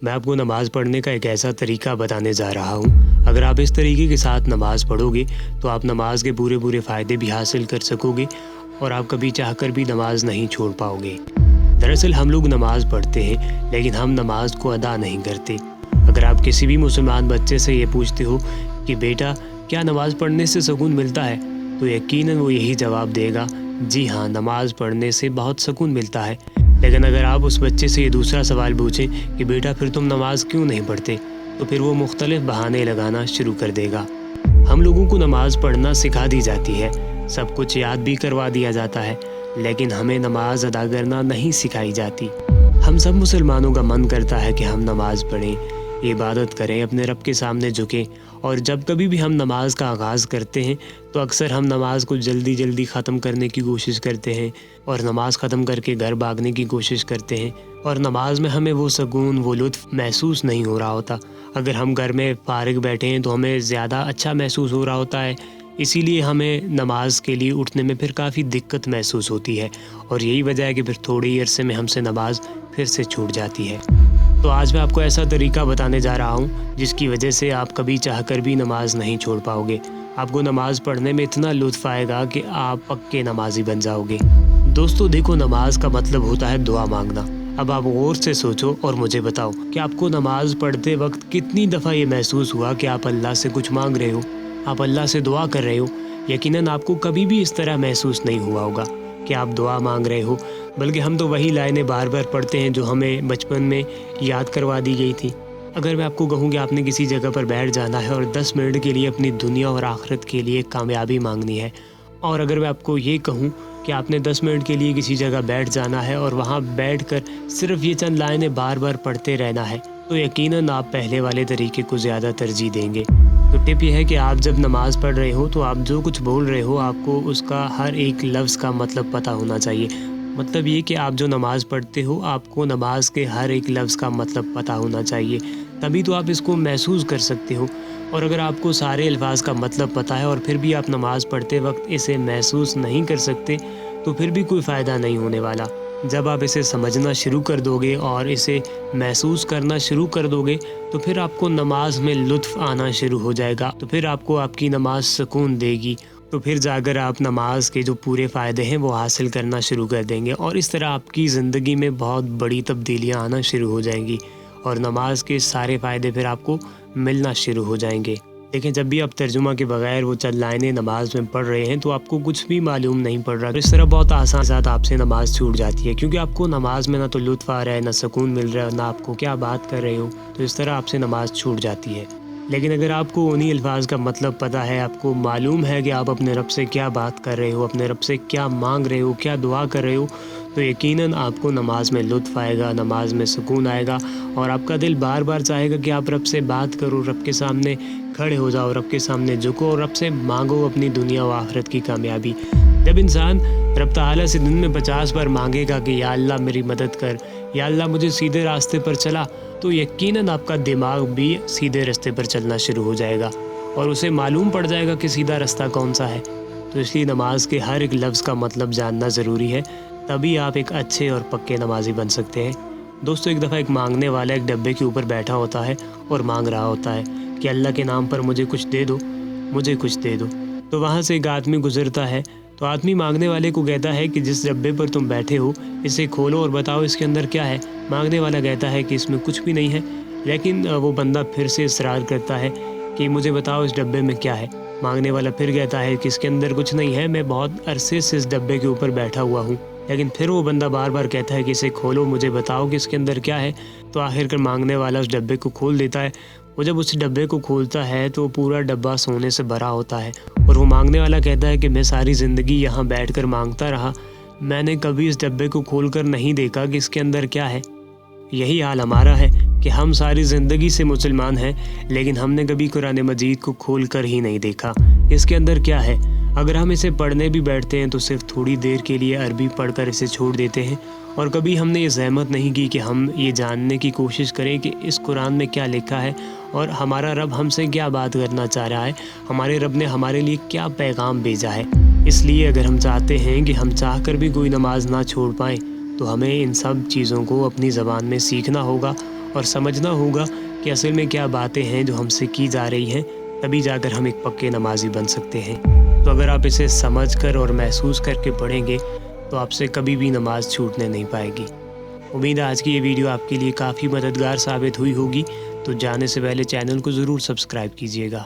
मैं आपको नमाज़ पढ़ने का एक ऐसा तरीका बताने जा रहा हूँ। अगर आप इस तरीके के साथ नमाज़ पढ़ोगे तो आप नमाज के पूरे फ़ायदे भी हासिल कर सकोगे और आप कभी चाहकर भी नमाज नहीं छोड़ पाओगे। दरअसल हम लोग नमाज़ पढ़ते हैं लेकिन हम नमाज को अदा नहीं करते। अगर आप किसी भी मुसलमान बच्चे से ये पूछते हो कि बेटा क्या नमाज़ पढ़ने से सुकून मिलता है, तो यकीनन वो यही जवाब देगा, जी हाँ, नमाज़ पढ़ने से बहुत सुकून मिलता है। लेकिन अगर आप उस बच्चे से ये दूसरा सवाल पूछें कि बेटा फिर तुम नमाज़ क्यों नहीं पढ़ते, तो फिर वो मुख्तलिफ बहाने लगाना शुरू कर देगा। हम लोगों को नमाज़ पढ़ना सिखा दी जाती है, सब कुछ याद भी करवा दिया जाता है, लेकिन हमें नमाज अदा करना नहीं सिखाई जाती। हम सब मुसलमानों का मन करता है कि हम नमाज़ पढ़ें, इबादत करें, अपने रब के सामने झुकें, और जब कभी भी हम नमाज का आगाज़ करते हैं तो अक्सर हम नमाज को जल्दी ख़त्म करने की कोशिश करते हैं और नमाज ख़त्म करके घर भागने की कोशिश करते हैं, और नमाज में हमें वो सुकून, वो लुत्फ़ महसूस नहीं हो रहा होता। अगर हम घर में फारिग बैठे हैं तो हमें ज़्यादा अच्छा महसूस हो रहा होता है, इसीलिए हमें नमाज के लिए उठने में फिर काफ़ी दिक्कत महसूस होती है, और यही वजह है कि फिर थोड़े ही अरसे में हमसे नमाज फिर से छूट जाती है। तो आज मैं आपको ऐसा तरीका बताने जा रहा हूँ जिसकी वजह से आप कभी चाहकर भी नमाज नहीं छोड़ पाओगे। आपको नमाज पढ़ने में इतना लुत्फ़ आएगा कि आप पक्के नमाजी बन जाओगे। दोस्तों देखो, नमाज का मतलब होता है दुआ मांगना। अब आप गौर से सोचो और मुझे बताओ कि आपको नमाज पढ़ते वक्त कितनी दफ़ा ये महसूस हुआ कि आप अल्लाह से कुछ मांग रहे हो, आप अल्लाह से दुआ कर रहे हो। यकीनन आपको कभी भी इस तरह महसूस नहीं हुआ होगा कि आप दुआ मांग रहे हो, बल्कि हम तो वही लाइनें बार बार पढ़ते हैं जो हमें बचपन में याद करवा दी गई थी। अगर मैं आपको कहूँ कि आपने किसी जगह पर बैठ जाना है और 10 मिनट के लिए अपनी दुनिया और आखिरत के लिए कामयाबी मांगनी है, और अगर मैं आपको ये कहूँ कि आपने 10 मिनट के लिए किसी जगह बैठ जाना है और वहाँ बैठकर सिर्फ ये चंद लाइनें बार बार पढ़ते रहना है, तो यकीनन आप पहले वाले तरीके को ज़्यादा तरजीह देंगे। तो टिप यह है कि आप जब नमाज़ पढ़ रहे हो तो आप जो कुछ बोल रहे हो आपको उसका हर एक लफ्ज़ का मतलब पता होना चाहिए। मतलब ये कि आप जो नमाज़ पढ़ते हो आपको नमाज के हर एक लफ्ज़ का मतलब पता होना चाहिए, तभी तो आप इसको महसूस कर सकते हो। और अगर आपको सारे अल्फाज का मतलब पता है और फिर भी आप नमाज़ पढ़ते वक्त इसे महसूस नहीं कर सकते, तो फिर भी कोई फ़ायदा नहीं होने वाला। जब आप इसे समझना शुरू कर दोगे और इसे महसूस करना शुरू कर दोगे तो फिर आपको नमाज में लुत्फ़ आना शुरू हो जाएगा, तो फिर आपको आपकी नमाज सुकून देगी, तो फिर जाकर आप नमाज के जो पूरे फ़ायदे हैं वो हासिल करना शुरू कर देंगे, और इस तरह आपकी ज़िंदगी में बहुत बड़ी तब्दीलियाँ आना शुरू हो जाएंगी और नमाज के सारे फ़ायदे फिर आपको मिलना शुरू हो जाएंगे। लेकिन जब भी आप तर्जुमा के बगैर वो चंद लाइनें नमाज में पढ़ रहे हैं तो आपको कुछ भी मालूम नहीं पड़ रहा, तो इस तरह बहुत आसान साथ आपसे नमाज छूट जाती है, क्योंकि आपको नमाज में ना तो लुत्फ़ आ रहा है, ना सुकून मिल रहा है, ना आपको क्या बात कर रहे हो, तो इस तरह आपसे नमाज छूट जाती है। लेकिन अगर आपको उन्हीं अल्फाज का मतलब पता है, आपको मालूम है कि आप अपने रब से क्या बात कर रहे हो, अपने रब से क्या मांग रहे हो, क्या दुआ कर रहे हो, तो यकीनन आपको नमाज में लुत्फ़ आएगा, नमाज में सुकून आएगा, और आपका दिल बार बार चाहेगा कि आप रब से बात करो, रब के सामने खड़े हो जाओ, रब के सामने झुको और रब से मांगो अपनी दुनिया व आखिरत की कामयाबी। जब इंसान रब ताला से दिन में 50 बार मांगेगा कि या अल्लाह मेरी मदद कर, या अल्लाह मुझे सीधे रास्ते पर चला, तो यकीनन आपका दिमाग भी सीधे रास्ते पर चलना शुरू हो जाएगा और उसे मालूम पड़ जाएगा कि सीधा रास्ता कौन सा है। तो इसलिए नमाज के हर एक लफ्ज़ का मतलब जानना ज़रूरी है, तभी आप एक अच्छे और पक्के नमाजी बन सकते हैं। दोस्तों एक दफ़ा एक मांगने वाला एक डब्बे के ऊपर बैठा होता है और मांग रहा होता है कि अल्लाह के नाम पर मुझे कुछ दे दो, मुझे कुछ दे दो। तो वहाँ से एक आदमी गुज़रता है, तो आदमी मांगने वाले को कहता है कि जिस डब्बे पर तुम बैठे हो इसे खोलो और बताओ इसके अंदर क्या है। मांगने वाला कहता है कि इसमें कुछ भी नहीं है, लेकिन वो बंदा फिर से इसरार करता है कि मुझे बताओ इस डब्बे में क्या है। मांगने वाला फिर कहता है कि इसके अंदर कुछ नहीं है, मैं बहुत अरसे से इस डब्बे के ऊपर बैठा हुआ हूँ। लेकिन फिर वो बंदा बार बार कहता है कि इसे खोलो, मुझे बताओ कि इसके अंदर क्या है। तो आखिरकार मांगने वाला उस डब्बे को खोल देता है। वो जब उस डब्बे को खोलता है तो पूरा डब्बा सोने से भरा होता है, और वो मांगने वाला कहता है कि मैं सारी ज़िंदगी यहाँ बैठकर मांगता रहा, मैंने कभी इस डब्बे को खोलकर नहीं देखा कि इसके अंदर क्या है। यही हाल हमारा है कि हम सारी ज़िंदगी से मुसलमान हैं, लेकिन हमने कभी कुरान मजीद को खोल कर ही नहीं देखा इसके अंदर क्या है। अगर हम इसे पढ़ने भी बैठते हैं तो सिर्फ थोड़ी देर के लिए अरबी पढ़कर इसे छोड़ देते हैं, और कभी हमने ये ज़हमत नहीं की कि हम ये जानने की कोशिश करें कि इस कुरान में क्या लिखा है और हमारा रब हमसे क्या बात करना चाह रहा है, हमारे रब ने हमारे लिए क्या पैगाम भेजा है। इसलिए अगर हम चाहते हैं कि हम चाह कर भी कोई नमाज ना छोड़ पाएँ, तो हमें इन सब चीज़ों को अपनी ज़बान में सीखना होगा اور سمجھنا ہوگا کہ اصل میں کیا باتیں ہیں جو ہم سے کی جا رہی ہیں، تبھی جا کر ہم ایک پکے نمازی بن سکتے ہیں۔ تو اگر آپ اسے سمجھ کر اور محسوس کر کے پڑھیں گے تو آپ سے کبھی بھی نماز چھوٹنے نہیں پائے گی۔ امید ہے آج کی یہ ویڈیو آپ کے لیے کافی مددگار ثابت ہوئی ہوگی، تو جانے سے پہلے چینل کو ضرور سبسکرائب کیجیے گا۔